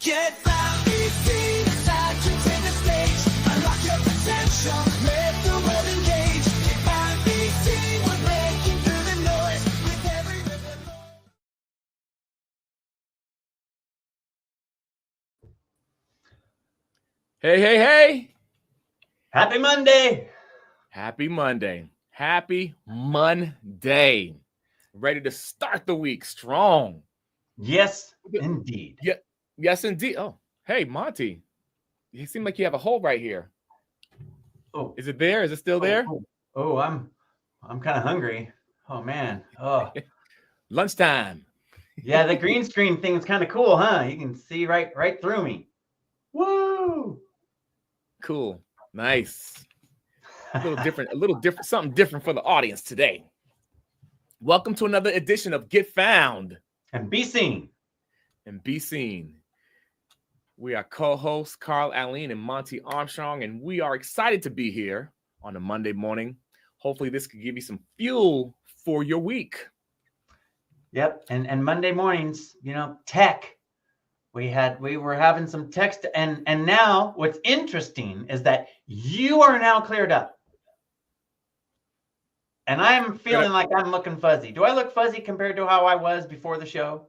Get loud, be seen, touch and take the stage. Unlock your potential, let the world engage. Get loud, be seen, we're breaking through the noise with every rhythm. Hey. Happy Monday. Happy Monday. Happy Monday. Ready to start the week strong. Yes, indeed. Yeah. Yes, indeed. Oh, hey, Monty. You seem like you have a hole right here. Oh, Is it there? Is it still there? Oh, I'm kind of hungry. Oh man. Oh, Lunchtime. yeah. The green screen thing is kind of cool, huh? You can see right through me. Woo! Cool. Nice. A little different, something different for the audience today. Welcome to another edition of Get Found And be seen. and Be Seen. We are co-hosts Carl Allen and Monty Armstrong, and we are excited to be here on a Monday morning. Hopefully this could give you some fuel for your week. Yep. And Monday mornings, tech. We were having some text, and now what's interesting is that you are now cleared up. And I'm feeling like I'm looking fuzzy. Do I look fuzzy compared to how I was before the show?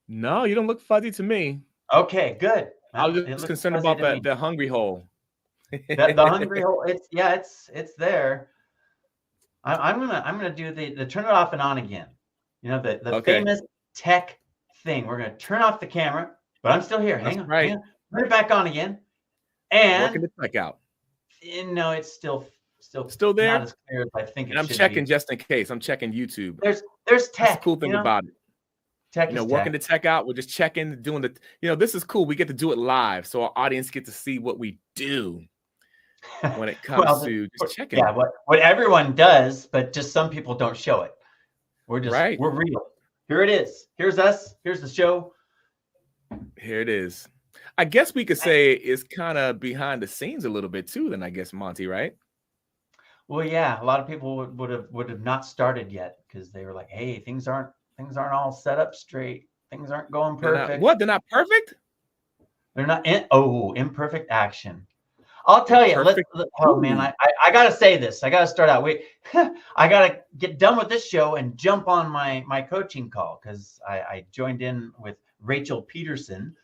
No, you don't look fuzzy to me. Okay, good. I was just concerned about the hungry hole. the hungry hole. It's there. I'm gonna do the turn it off and on again. The famous tech thing. We're gonna turn off the camera, but I'm still here. Hang on. Turn it back on again. And working the tech out. No, it's still there. Not as clear as I think it and I'm should checking be. just in case. I'm checking YouTube. There's tech. That's the cool thing about it. Tech is working tech. the tech out. We're just checking, doing the. This is cool. We get to do it live, so our audience get to see what we do when it comes to just checking. Yeah, what everyone does, but just some people don't show it. We're real. Here it is. Here's us. Here's the show. Here it is. I guess we could say it's kind of behind the scenes a little bit too. Then I guess Monty, right? Well, yeah, a lot of people would have not started yet because they were like, "Hey, things aren't all set up straight. Things aren't going perfect." They're not perfect? They're not imperfect action. I'll tell you. I gotta say this. I gotta start out. I gotta get done with this show and jump on my coaching call because I joined in with Rachel Peterson.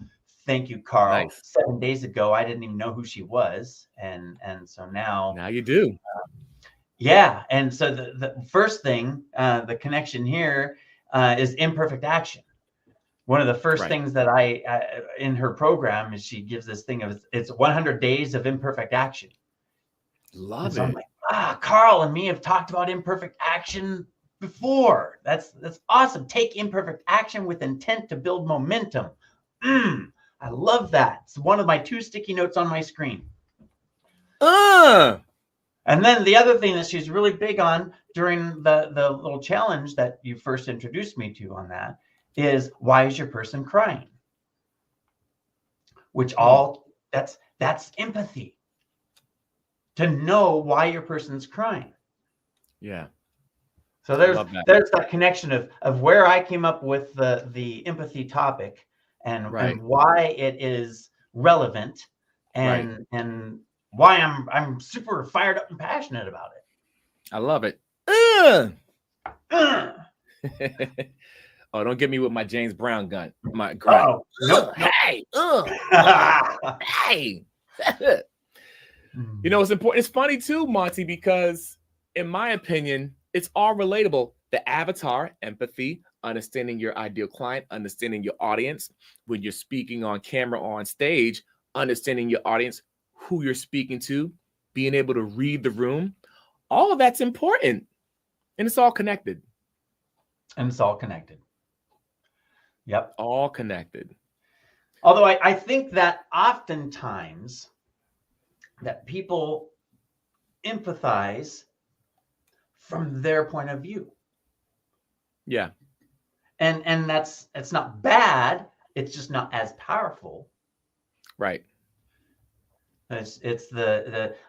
Thank you, Carl. Nice. 7 days ago, I didn't even know who she was, and so now you do. Yeah, and so the first thing, the connection here is imperfect action. One of the first things that I in her program is she gives this thing of it's 100 days of imperfect action. Love it. So I'm like, Carl and me have talked about imperfect action before. That's awesome. Take imperfect action with intent to build momentum. I love that. It's one of my 2 sticky notes on my screen. And then the other thing that she's really big on during the little challenge that you first introduced me to on that is, why is your person crying? That's empathy. To know why your person's crying. Yeah. So there's that connection of where I came up with the empathy topic and why it is relevant and why I'm super fired up and passionate about it. I love it. Oh, don't get me with my James Brown gun. My grunt. Oh, nope. Hey. Hey. It's important. It's funny too, Monty, because in my opinion, it's all relatable. The avatar, empathy, understanding your ideal client, understanding your audience. When you're speaking on camera or on stage, understanding your audience, who you're speaking to, being able to read the room. All of that's important. And it's all connected. Yep. All connected. Although I think that oftentimes that people empathize from their point of view. Yeah. And it's not bad. It's just not as powerful. Right. It's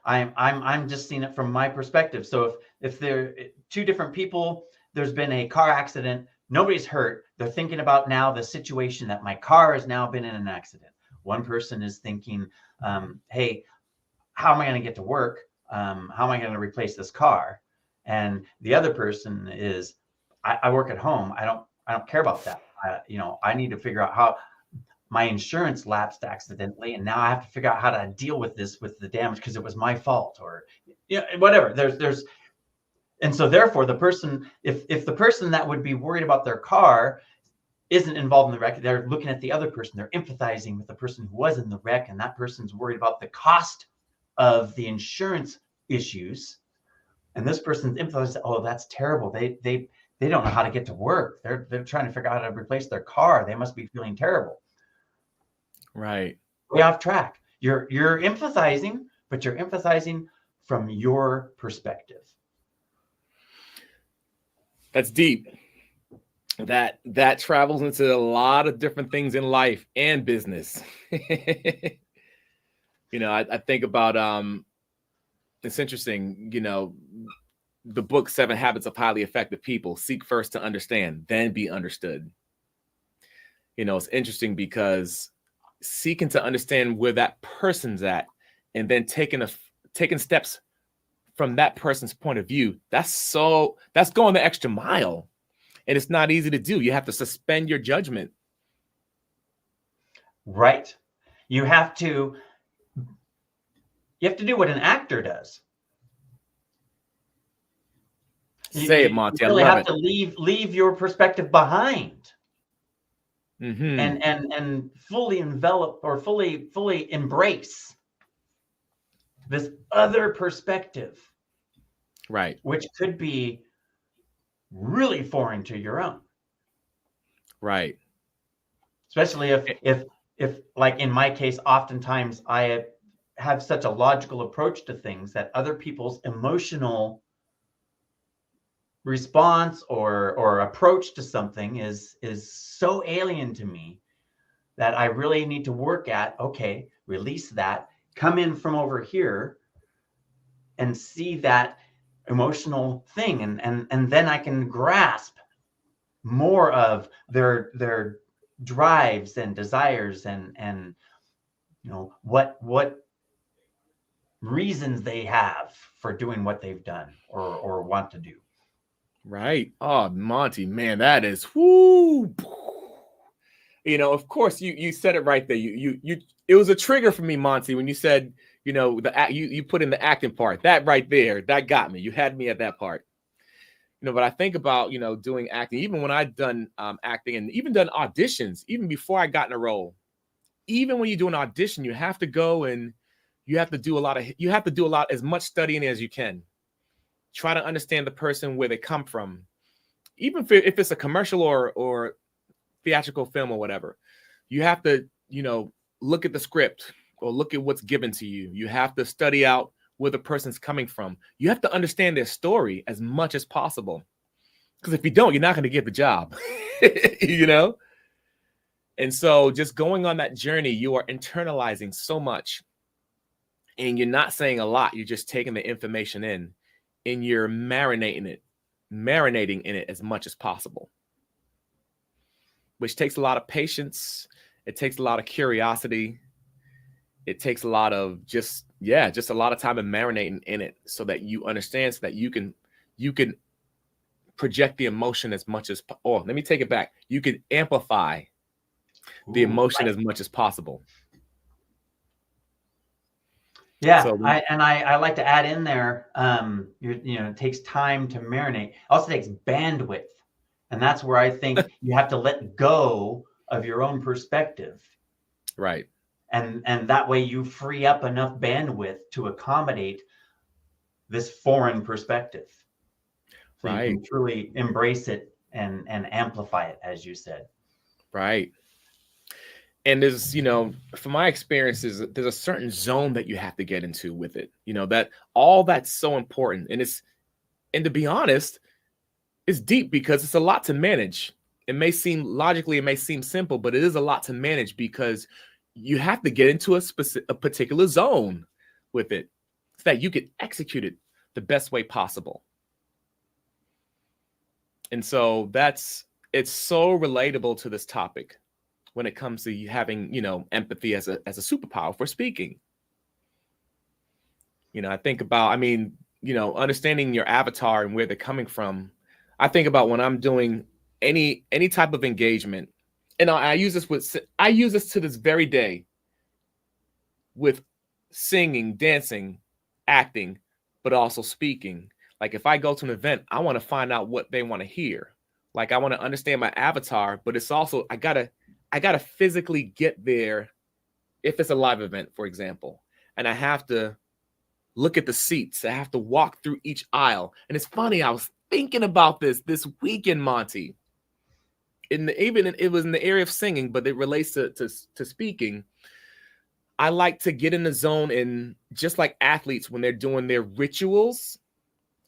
I'm just seeing it from my perspective. So if they're 2 different people, there's been a car accident, nobody's hurt. They're thinking about now the situation that my car has now been in an accident. One person is thinking, hey, how am I going to get to work? How am I going to replace this car? And the other person is, I work at home. I don't care about that. I need to figure out how my insurance lapsed accidentally, and now I have to figure out how to deal with this, with the damage, because it was my fault, or whatever. And so therefore the person, if the person that would be worried about their car isn't involved in the wreck, they're looking at the other person, they're empathizing with the person who was in the wreck, and that person's worried about the cost of the insurance issues, and this person's empathizing, oh, that's terrible, they don't know how to get to work, they're trying to figure out how to replace their car, they must be feeling terrible. Right. Way off track. You're empathizing, but you're empathizing from your perspective. That's deep. That travels into a lot of different things in life and business. I think about it's interesting, the book 7 Habits of Highly Effective People. Seek first to understand, then be understood. It's interesting because seeking to understand where that person's at, and then taking steps from that person's point of view, that's going the extra mile, and it's not easy to do. You have to suspend your judgment. Right. You have to do what an actor does. Say it, Monty. You really I love have to leave your perspective behind. Mm-hmm. And fully envelop, or fully embrace this other perspective, right, which could be really foreign to your own, right? Especially if like in my case, oftentimes I have such a logical approach to things that other people's emotional response or approach to something is so alien to me that I really need to work at, okay, release that, come in from over here and see that emotional thing, and then I can grasp more of their drives and desires, and what reasons they have for doing what they've done or want to do. Right. Oh, Monty, man, that is whoo. Of course, you said it right there. You it was a trigger for me, Monty, when you said, you put in the acting part. That right there, that got me. You had me at that part. But I think about, doing acting, even when I've done acting and even done auditions, even before I got in a role. Even when you do an audition, you have to go and you have to do a lot, as much studying as you can. Try to understand the person, where they come from. Even if it's a commercial or theatrical film or whatever, you have to, look at the script or look at what's given to you. You have to study out where the person's coming from. You have to understand their story as much as possible. Because if you don't, you're not going to get the job, And so just going on that journey, you are internalizing so much, and you're not saying a lot. You're just taking the information in, and you're marinating in it as much as possible, which takes a lot of patience. It takes a lot of curiosity. It takes a lot of just a lot of time and marinating in it, so that you understand, so that you can project the emotion as much as, let me take it back. You can amplify the emotion as much as possible. Yeah, so, I like to add in there, it takes time to marinate. It also takes bandwidth. And that's where I think you have to let go of your own perspective. Right. And that way you free up enough bandwidth to accommodate this foreign perspective. So you can truly embrace it and amplify it, as you said. Right. And there's, from my experiences, there's a certain zone that you have to get into with it, that all that's so important. And to be honest, it's deep, because it's a lot to manage. It may seem simple, but it is a lot to manage, because you have to get into a particular zone with it so that you can execute it the best way possible. And so it's so relatable to this topic. when it comes to having, empathy as a superpower for speaking. I think about, understanding your avatar and where they're coming from. I think about when I'm doing any type of engagement, and I use this to this very day with singing, dancing, acting, but also speaking. Like if I go to an event, I want to find out what they want to hear. Like I want to understand my avatar, but it's also I gotta physically get there if it's a live event, for example, and I have to look at the seats. I have to walk through each aisle. And it's funny, I was thinking about this weekend, Monty. It was in the area of singing, but it relates to speaking. I like to get in the zone, and just like athletes when they're doing their rituals,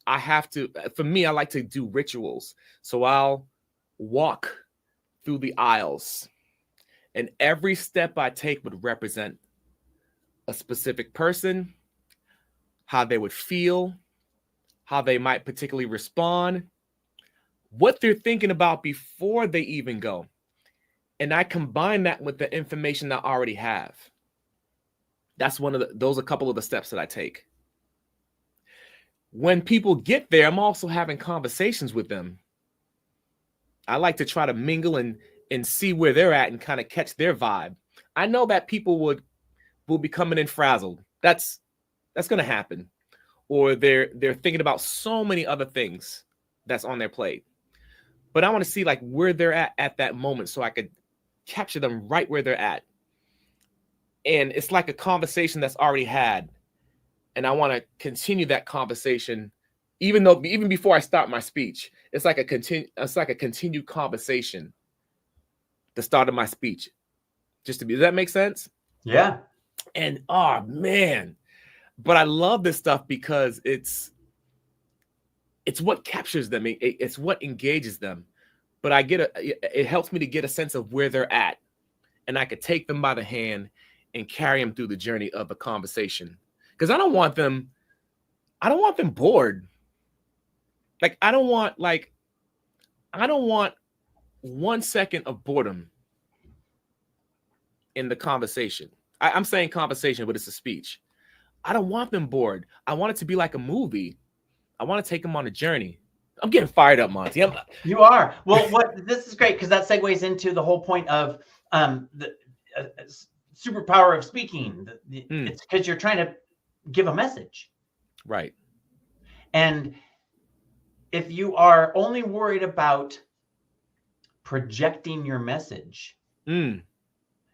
I like to do rituals. So I'll walk through the aisles, and every step I take would represent a specific person, how they would feel, how they might particularly respond, what they're thinking about before they even go. And I combine that with the information I already have. That's those are a couple of the steps that I take. When people get there, I'm also having conversations with them. I like to try to mingle and see where they're at and kind of catch their vibe. I know that people will be coming in frazzled. That's going to happen. Or they're thinking about so many other things that's on their plate. But I want to see like where they're at that moment so I could capture them right where they're at. And it's like a conversation that's already had. And I want to continue that conversation even before I start my speech. It's like a continued conversation, the start of my speech. Does that make sense? Yeah. And oh man. But I love this stuff because it's what captures them. It's what engages them. But it helps me to get a sense of where they're at. And I could take them by the hand and carry them through the journey of the conversation. Because I don't want them bored. Like I don't want 1 second of boredom in the conversation. I'm saying conversation, but it's a speech. I don't want them bored. I want it to be like a movie. I want to take them on a journey. I'm getting fired up, Monty. You are. Well, this is great because that segues into the whole point of the superpower of speaking. It's because you're trying to give a message. Right. And if you are only worried about projecting your message,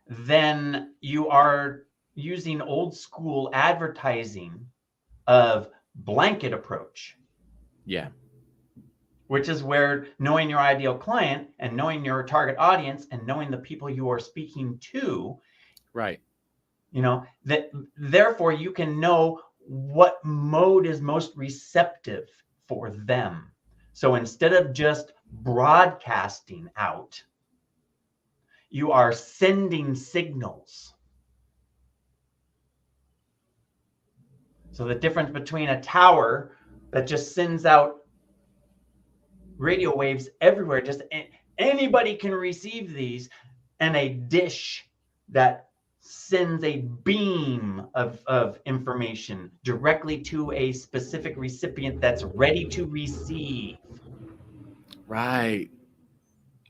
then you are using old school advertising of blanket approach. Yeah. Which is where knowing your ideal client and knowing your target audience and knowing the people you are speaking to, right. That therefore you can know what mode is most receptive for them. So instead of just broadcasting out, you are sending signals. So the difference between a tower that just sends out radio waves everywhere, just anybody can receive these, and a dish that sends a beam of information directly to a specific recipient that's ready to receive. Right.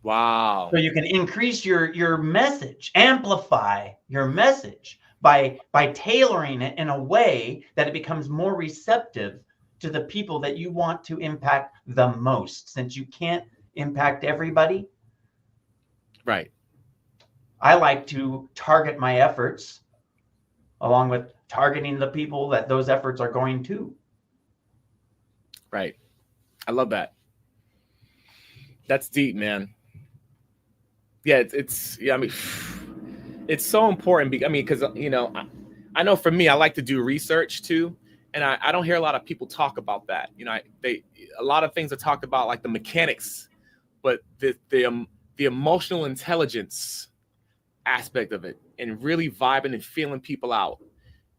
Wow. So you can increase your message, amplify your message by tailoring it in a way that it becomes more receptive to the people that you want to impact the most. Since you can't impact everybody, right? I like to target my efforts along with targeting the people that those efforts are going to. Right. I love that. That's deep, man. Yeah, it's so important because I know for me, I like to do research too. And I don't hear a lot of people talk about that. A lot of things are talked about, like the mechanics, but the emotional intelligence aspect of it and really vibing and feeling people out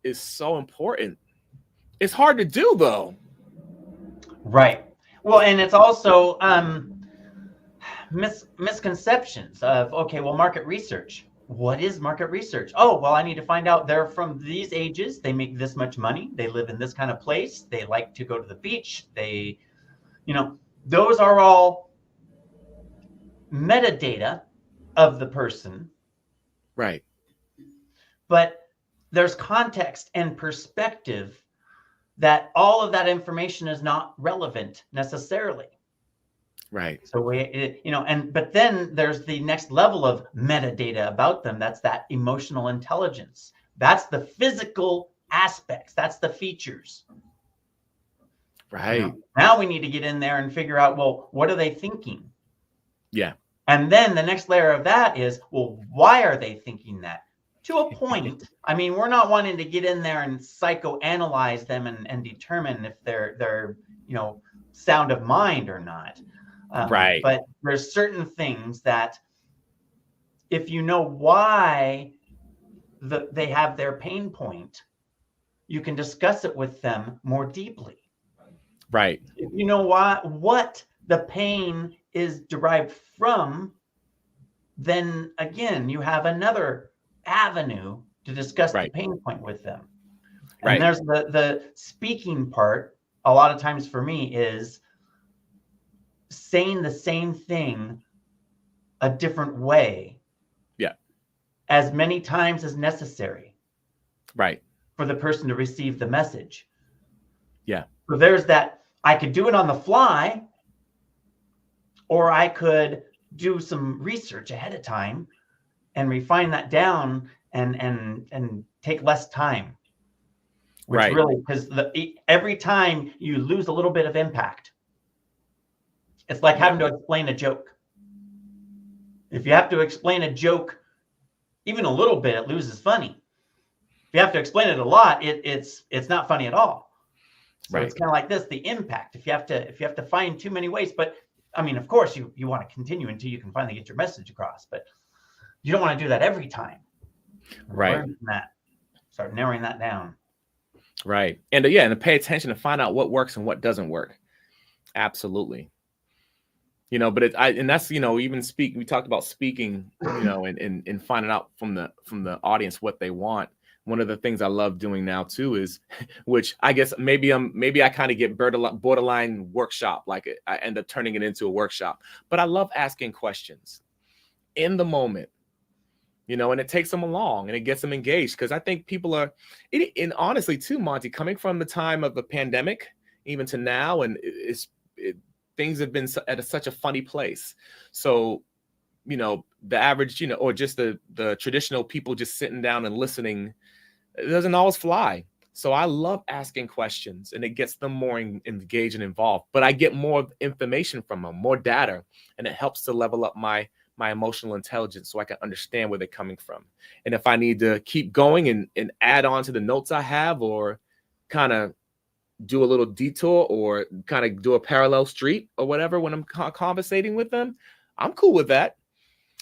is so important. It's hard to do though. Right. Well, and it's also misconceptions of, okay, well, market research. What is market research? Oh, well, I need to find out they're from these ages. They make this much money. They live in this kind of place. They like to go to the beach. They, those are all metadata of the person. Right. But there's context and perspective that all of that information is not relevant necessarily. Right. So but then there's the next level of metadata about them. That's that emotional intelligence. That's the physical aspects. That's the features. Right. Now we need to get in there and figure out, well, what are they thinking? Yeah. And then the next layer of that is, well, why are they thinking that? To a point. I mean, we're not wanting to get in there and psychoanalyze them and determine if they're sound of mind or not. Right. But there's certain things that if you know why they have their pain point, you can discuss it with them more deeply. Right. If you know what the pain is derived from, then again, you have another avenue to discuss the pain point with them. And there's the speaking part. A lot of times for me is saying the same thing a different way. Yeah. As many times as necessary. Right. For the person to receive the message. Yeah. So there's that. I could do it on the fly, or I could do some research ahead of time and refine that down and take less time. Which really, because every time you lose a little bit of impact. It's like having to explain a joke. If you have to explain a joke even a little bit, it loses funny. If you have to explain it a lot, it's not funny at all. So it's kind of like this, the impact. If you have to find too many ways, but I mean, of course, you want to continue until you can finally get your message across, but you don't want to do that every time. Right. Learn from that. Start narrowing that down. Right. And to pay attention to find out what works and what doesn't work. Absolutely. But that's, even we talked about speaking, and finding out from the audience what they want. One of the things I love doing now too is, which I guess maybe I kind of get borderline workshop, like I end up turning it into a workshop, but I love asking questions in the moment, and it takes them along and it gets them engaged. Because I think people are, and honestly too, Monty, coming from the time of the pandemic, even to now, and things have been at such a funny place. So, the average, or just the traditional people just sitting down and listening, it doesn't always fly. So I love asking questions, and it gets them more engaged and involved. But I get more information from them, more data, and it helps to level up my emotional intelligence so I can understand where they're coming from. And if I need to keep going and add on to the notes I have, or kind of do a little detour, or kind of do a parallel street or whatever when I'm conversating with them, I'm cool with that.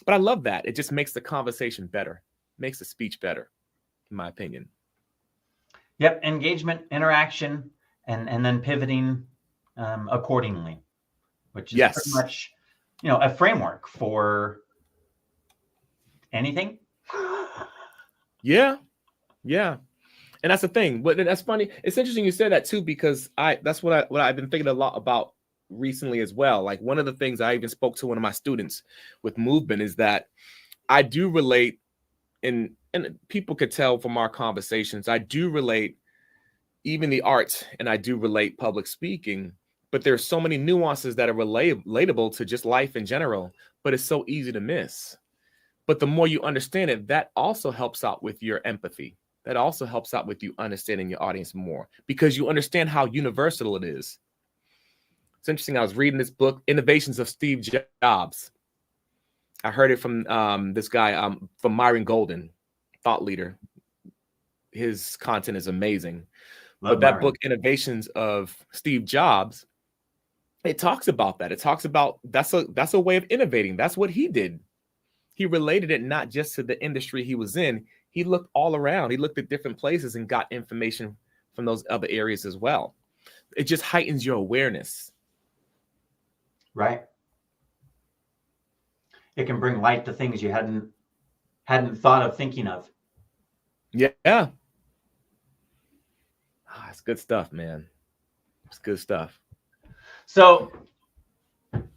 But I love that. It just makes the conversation better, makes the speech better, in my opinion. Yep. Engagement, interaction, and then pivoting accordingly, which is pretty much, a framework for anything. Yeah. Yeah. And that's the thing. But that's funny. It's interesting you said that too, because that's what I've been thinking a lot about recently as well. Like, one of the things I even spoke to one of my students with movement is that I do relate, and people could tell from our conversations, I do relate even the arts, and I do relate public speaking, but there's so many nuances that are relatable to just life in general, but it's so easy to miss. But the more you understand it, that also helps out with your empathy. That also helps out with you understanding your audience more, because you understand how universal it is. It's interesting. I was reading this book, Innovations of Steve Jobs. I heard it from this guy, from Myron Golden, thought leader. His content is amazing. But that book, Innovations of Steve Jobs, it talks about that. It talks about that's a way of innovating. That's what he did. He related it not just to the industry he was in. He looked all around. He looked at different places and got information from those other areas as well. It just heightens your awareness. Right. it can bring light to things you hadn't thought of thinking of. Yeah. It's good stuff, man. It's good stuff. So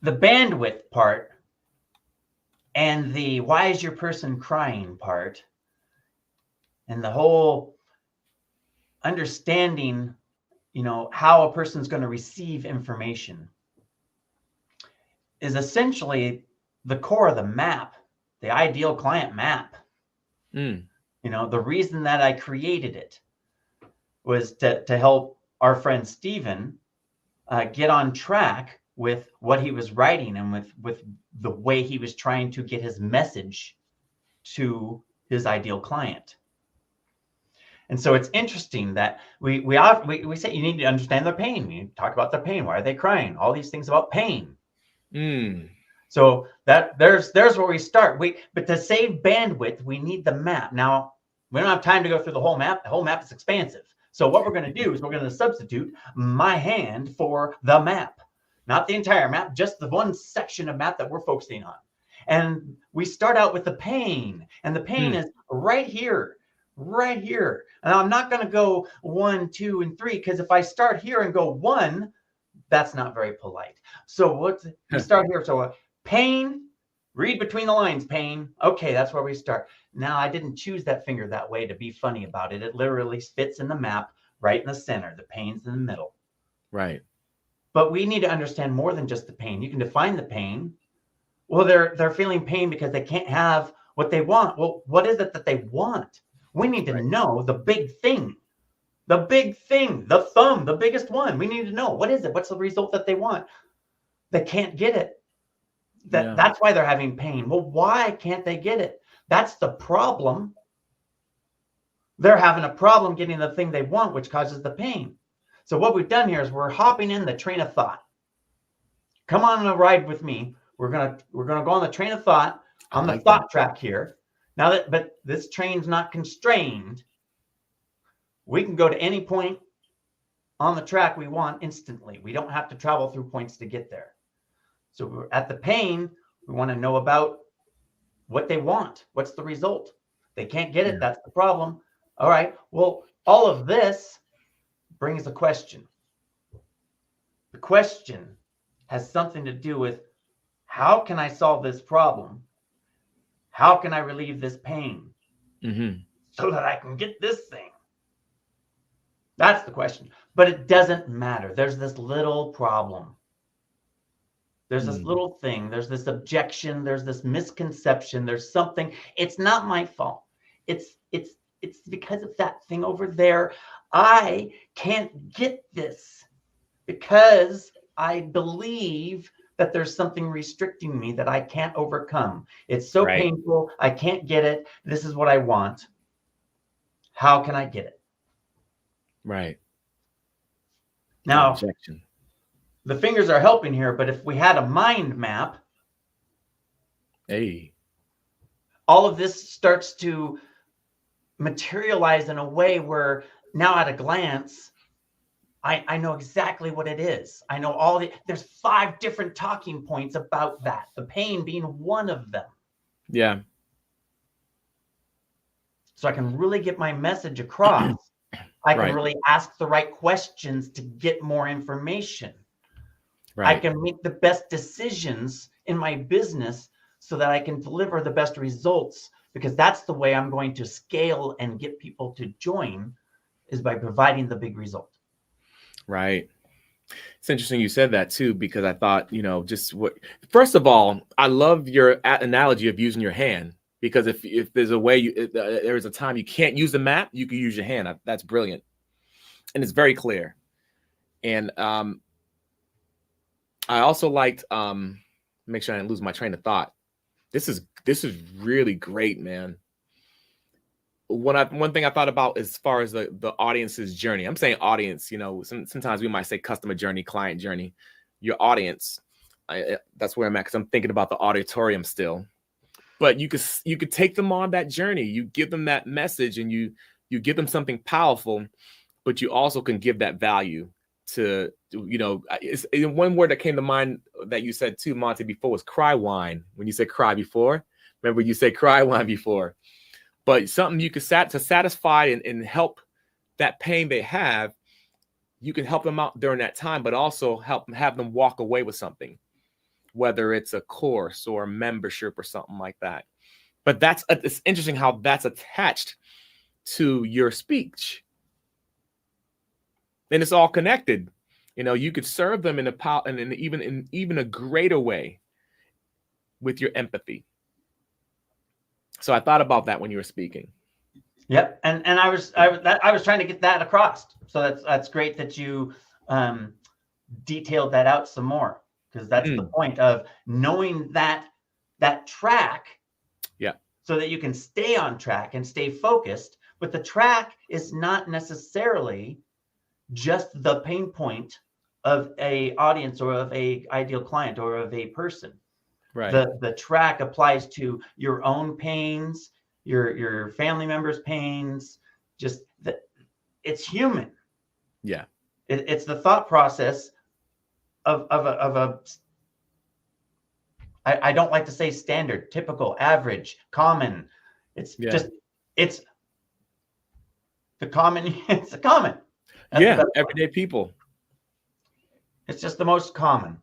the bandwidth part and the why is your person crying part and the whole understanding, how a person's going to receive information is essentially the core of the map, the ideal client map. The reason that I created it was to help our friend Steven get on track with what he was writing and with the way he was trying to get his message to his ideal client. And so it's interesting that we say you need to understand their pain. You talk about their pain. Why are they crying? All these things about pain. So that there's where we start. But to save bandwidth, we need the map. Now, we don't have time to go through the whole map. The whole map is expansive. So what we're going to do is we're going to substitute my hand for the map, not the entire map, just the one section of map that we're focusing on. And we start out with the pain, and the pain is right here. And I'm not going to go 1, 2, and 3, because if I start here and go 1, that's not very polite. So we start here. So pain, read between the lines, pain. Okay, that's where we start. Now, I didn't choose that finger that way to be funny about it. It literally fits in the map right in the center. The pain's in the middle. Right. But we need to understand more than just the pain. You can define the pain. Well, they're feeling pain because they can't have what they want. Well, what is it that they want? We need to know the big thing. The big thing, the thumb, the biggest one. We need to know, what is it? What's the result that they want? They can't get it. That's why they're having pain. Well, why can't they get it? That's the problem. They're having a problem getting the thing they want, which causes the pain. So what we've done here is we're hopping in the train of thought. Come on a ride with me. We're gonna go on the train of thought on the thought track here. But this train's not constrained. We can go to any point on the track we want instantly. We don't have to travel through points to get there. So we're at the pain. We want to know about what they want. What's the result? They can't get it. That's the problem. All right. Well, all of this brings a question. The question has something to do with, how can I solve this problem? How can I relieve this pain so that I can get this thing? That's the question. But it doesn't matter. There's this little problem. There's this little thing. There's this objection. There's this misconception. There's something. It's not my fault. It's because of that thing over there. I can't get this because I believe that there's something restricting me that I can't overcome. It's so painful. I can't get it. This is what I want. How can I get it? Right. Now, objection. The fingers are helping here, but if we had a mind map, all of this starts to materialize in a way where now at a glance, I know exactly what it is. I know there's 5 different talking points about that. The pain being one of them. Yeah. So I can really get my message across. I can really ask the right questions to get more information. I can make the best decisions in my business so that I can deliver the best results, because that's the way I'm going to scale and get people to join, is by providing the big result. Right. It's interesting you said that too, because I thought, first of all, I love your analogy of using your hand, because if there's a way, there is a time you can't use the map, you can use your hand. That's brilliant. And it's very clear. And I also liked, make sure I didn't lose my train of thought. This is really great, man. One thing I thought about as far as the audience's journey, I'm saying audience, sometimes we might say customer journey, client journey, your audience. That's where I'm at, because I'm thinking about the auditorium still. But you could take them on that journey. You give them that message, and you give them something powerful, but you also can give that value it's one word that came to mind that you said too, Monty, before was cry whine. When you said cry before, remember you said cry whine before, but something you could to satisfy and help that pain they have. You can help them out during that time, but also have them walk away with something, whether it's a course or a membership or something like that. But it's interesting how that's attached to your speech. And it's all connected. You could serve them in even a greater way with your empathy. So I thought about that when you were speaking. Yep, and I was trying to get that across. So that's great that you detailed that out some more, because that's the point of knowing that track. Yeah. So that you can stay on track and stay focused. But the track is not necessarily just the pain point of a audience or of a ideal client or of a person. Right. The track applies to your own pains, your family members' pains. Just that it's human. Yeah. It's the thought process of a I don't like to say standard, typical, average, common. It's just it's the common. It's the common. That's everyday people. It's just the most common.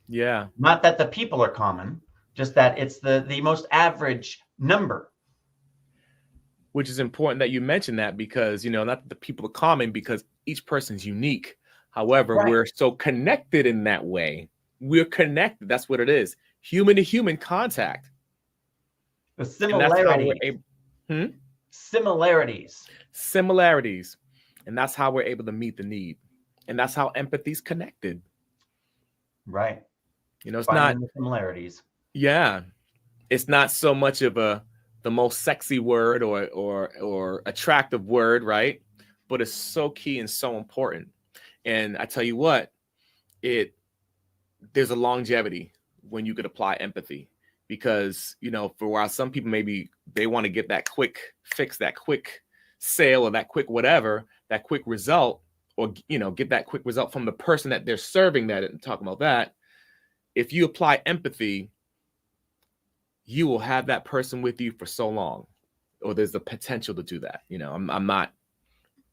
Yeah. Not that the people are common, just that it's the most average number. Which is important that you mention that, because, not that the people are common, because each person's unique. However, we're so connected in that way. We're connected. That's what it is. Human to human contact. The similarities. Similarities. And that's how we're able to meet the need. And that's how empathy's connected. Right. It's finding the similarities. Yeah. It's not so much of the most sexy word or attractive word, right? But it's so key and so important. And I tell you what, there's a longevity when you could apply empathy, because, for a while, some people maybe they want to get that quick fix, that quick sale, or that quick whatever, that quick result, or, get that quick result from the person that they're serving that and talking about that. If you apply empathy, you will have that person with you for so long, or there's the potential to do that. I'm not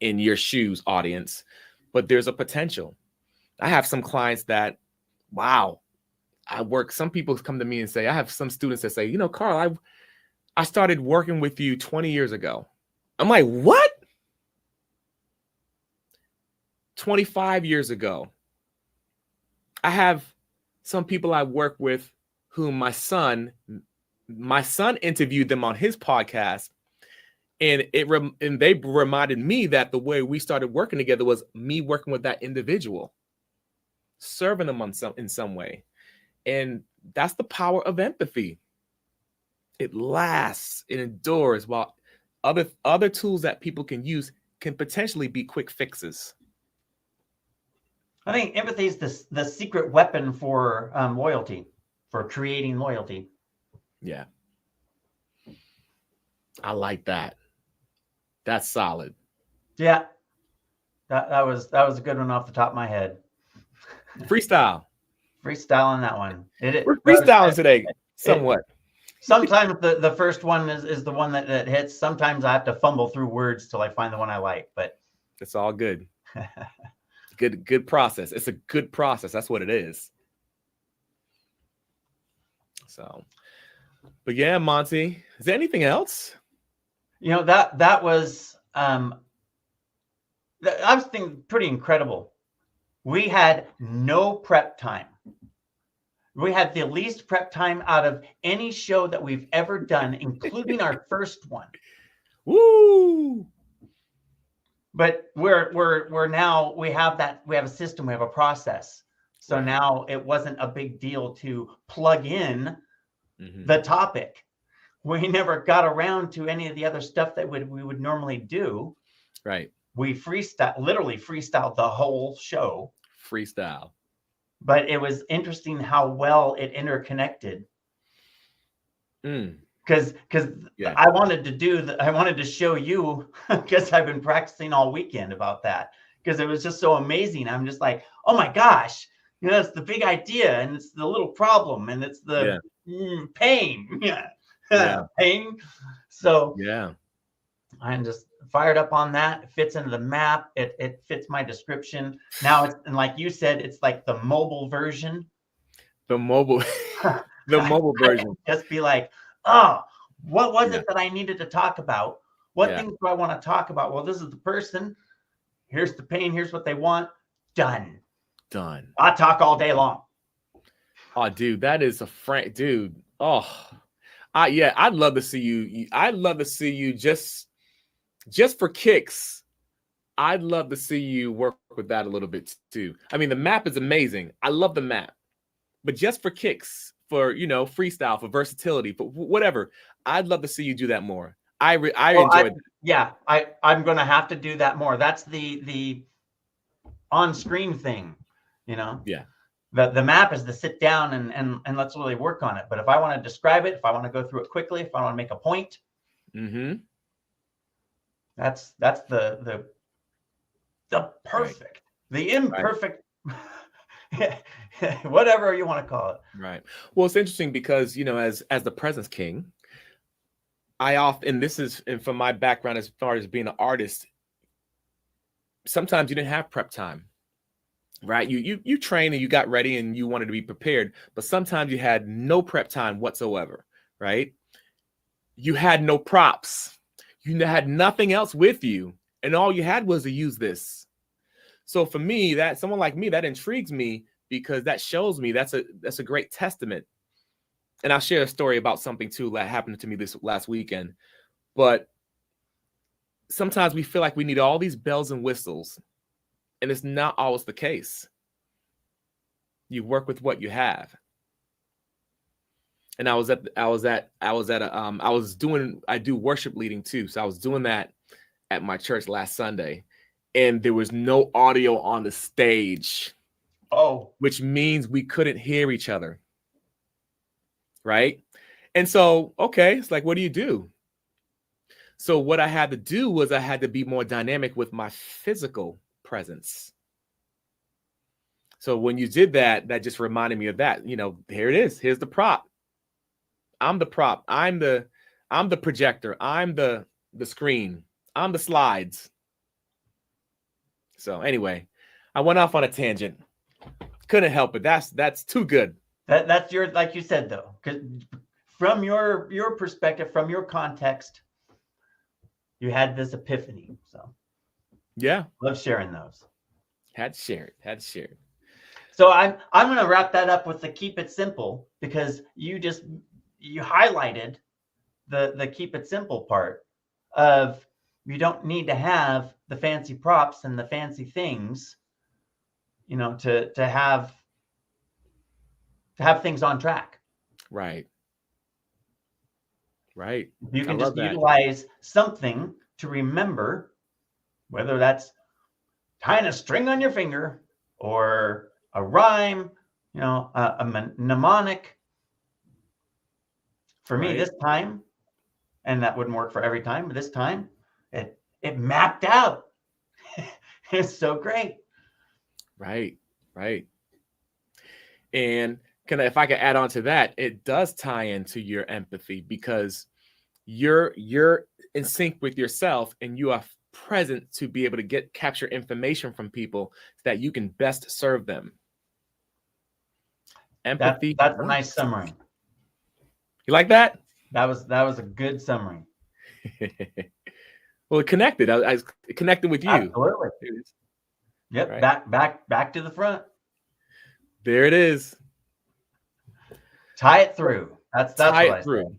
in your shoes, audience, but there's a potential. I have some clients that, wow, some people come to me and say, I have some students that say, Carl, I started working with you 20 years ago. I'm like, what? 25 years ago. I have some people I work with whom my son interviewed them on his podcast, and they reminded me that the way we started working together was me working with that individual, serving them in some way. And that's the power of empathy. It lasts, it endures, while other tools that people can use can potentially be quick fixes. I think empathy is the secret weapon for loyalty, for creating loyalty. Yeah. I like that. That's solid. Yeah. That was a good one off the top of my head. Freestyle on that one. We're freestyling today, somewhat. Sometimes the first one is the one that hits. Sometimes I have to fumble through words till I find the one I like, but it's all good. Good process. It's a good process. That's what it is. So, but yeah, Monty, is there anything else? That was I was thinking pretty incredible. We had no prep time. We had the least prep time out of any show that we've ever done, including our first one. Woo! But we're now, we have a system, we have a process. So now it wasn't a big deal to plug in the topic. We never got around to any of the other stuff that we would normally do. Right. We literally freestyled the whole show. Freestyle. But it was interesting how well it interconnected. Because I wanted to show you, because I've been practicing all weekend about that. because it was just so amazing. I'm just like, oh my gosh, it's the big idea, and it's the little problem, and it's the pain. Yeah. Pain. So Yeah. I'm just fired up on that. It fits into the map. It fits my description. Now it's, and like you said, it's like the mobile version. The mobile, the mobile version. Just be like, oh, what was it that I needed to talk about? What things do I want to talk about? Well, this is the person. Here's the pain. Here's what they want. Done. I'll talk all day long. Oh, dude, that is a frank dude. Oh, I'd love to see you. I'd love to see you just for kicks. I'd love to see you work with that a little bit too. I mean, the map is amazing. I love the map, but just for kicks, for freestyle, for versatility, for whatever, I'd love to see you do that more. I enjoyed that. Yeah, I'm gonna have to do that more. That's the on-screen thing, Yeah. The map is to sit down and let's really work on it. But if I want to describe it, if I want to go through it quickly, if I want to make a point, that's the perfect, the imperfect, whatever you want to call it. Right. Well, it's interesting because as the presence king, I often, and from my background as far as being an artist, sometimes you didn't have prep time. Right. You trained and you got ready and you wanted to be prepared, but sometimes you had no prep time whatsoever. Right. You had no props. You had nothing else with you. And all you had was to use this. So for me, that someone like me, that intrigues me because that shows me that's a great testament. And I'll share a story about something too that happened to me this last weekend. But sometimes we feel like we need all these bells and whistles. And it's not always the case. You work with what you have. And I do worship leading too. So I was doing that at my church last Sunday, and there was no audio on the stage. Oh, which means we couldn't hear each other. Right. And so, okay, it's like, what do you do? So what I had to do was I had to be more dynamic with my physical presence. So when you did that, that just reminded me of that. Here it is. Here's the prop. I'm the prop. I'm the projector. I'm the screen. I'm the slides. So anyway, I went off on a tangent. Couldn't help it. That's too good. That's your, like you said though, because from your perspective, from your context, you had this epiphany. So yeah, love sharing those. Had to share it. So I'm going to wrap that up with the keep it simple, because you highlighted the keep it simple part of, you don't need to have the fancy props and the fancy things, to have things on track. Right. You can just utilize something to remember, whether that's tying a string on your finger or a rhyme, a mnemonic. For me this time, and that wouldn't work for every time, but this time it mapped out. It's so great. Right. And if I could add on to that, it does tie into your empathy, because you're in sync with yourself and you are present to be able to capture information from people so that you can best serve them. Empathy. That's a nice summary. You like that? That was a good summary. Well, it connected. I connected with you. Absolutely. Yep. Right. Back to the front. There it is. Tie it through. That's tie it through.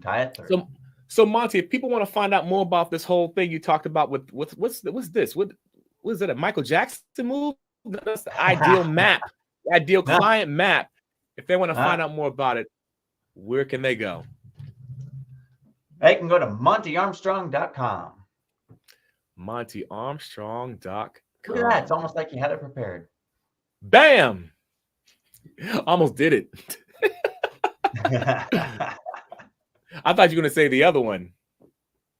Tie it through. So Monty, if people want to find out more about this whole thing you talked about with what's this? What is it? A Michael Jackson move? That's the ideal map, the ideal client map. If they want to find out more about it, where can they go? They can go to montyarmstrong.com. montyarmstrong.com. Look at that. It's almost like you had it prepared. Bam! Almost did it. I thought you were going to say the other one.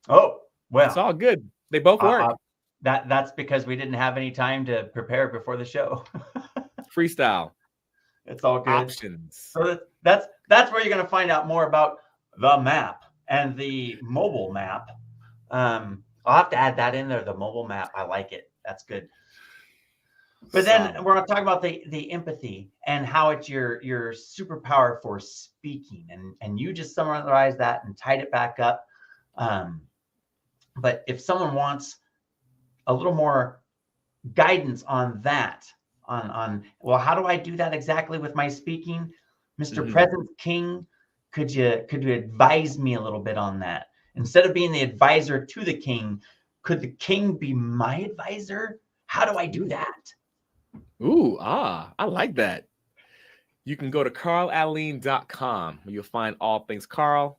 Oh, well. It's all good. They both work. that's because we didn't have any time to prepare before the show. Freestyle. It's all good. Options. So that's where you're going to find out more about the map and the mobile map. I'll have to add that in there. The mobile map. I like it. That's good. But then we're going to talk about the empathy and how it's your superpower for speaking. And you just summarized that and tied it back up. But if someone wants a little more guidance on that, on well, how do I do that exactly with my speaking, Mr. Presence King? Could you advise me a little bit on that? Instead of being the advisor to the king, could the king be my advisor? How do I do that? Ooh, I like that. You can go to carlaleen.com where you'll find all things Carl,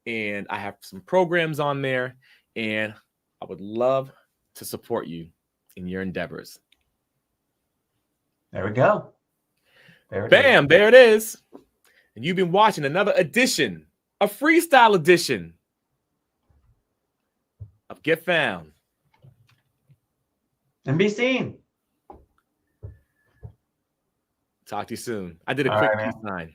and I have some programs on there, and I would love to support you in your endeavors. There we go. Bam, there it is. And you've been watching another edition, a freestyle edition of Get Found and Be Seen. Talk to you soon. I did a quick peace sign.